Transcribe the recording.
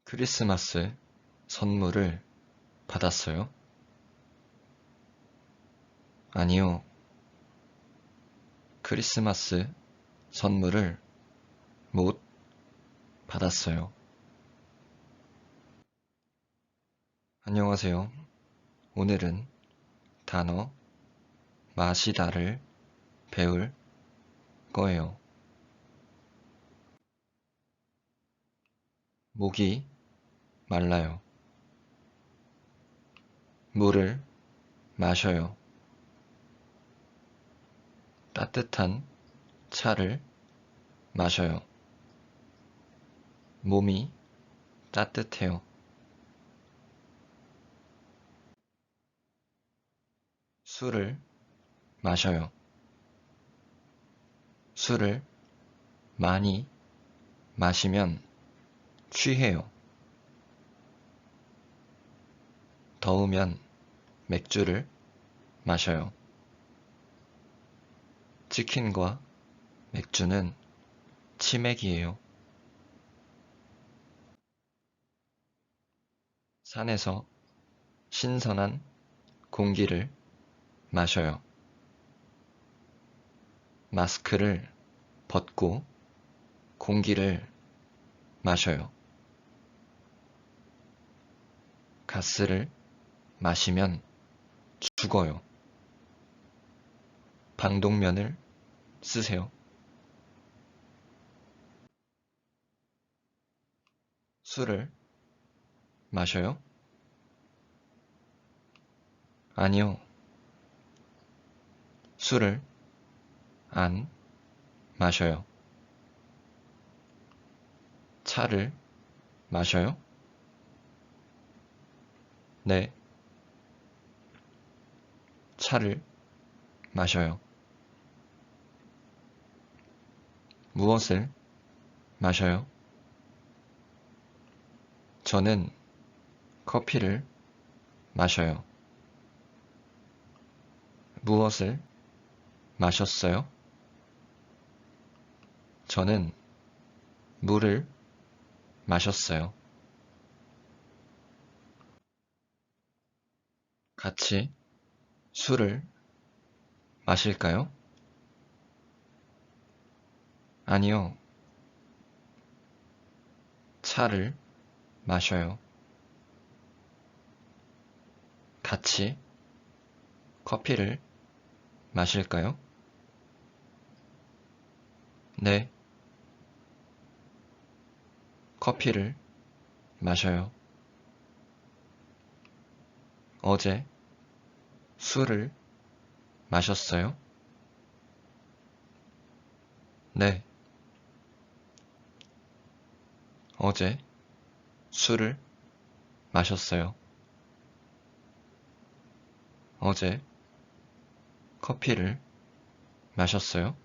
크리스마스 선물을 받았어요? 아니요. 크리스마스 선물을 못 받았어요. 안녕하세요. 오늘은 단어 마시다를 배울 거예요. 목이 말라요. 물을 마셔요. 따뜻한 차를 마셔요. 몸이 따뜻해요. 술을 마셔요. 술을 많이 마시면 취해요. 더우면 맥주를 마셔요. 치킨과 맥주는 치맥이에요. 산에서 신선한 공기를 마셔요. 마스크를 벗고 공기를 마셔요. 가스를 마시면 죽어요. 방독면을 쓰세요. 술을 마셔요? 아니요. 술을 안 마셔요. 차를 마셔요? 네. 차를 마셔요. 무엇을 마셔요? 저는 커피를 마셔요. 무엇을 마셨어요? 저는 물을 마셨어요. 같이 술을 마실까요? 아니요. 차를 마셔요. 같이 커피를 마실까요? 네. 커피를 마셔요. 어제 술을 마셨어요? 네. 어제 술을 마셨어요. 어제 커피를 마셨어요?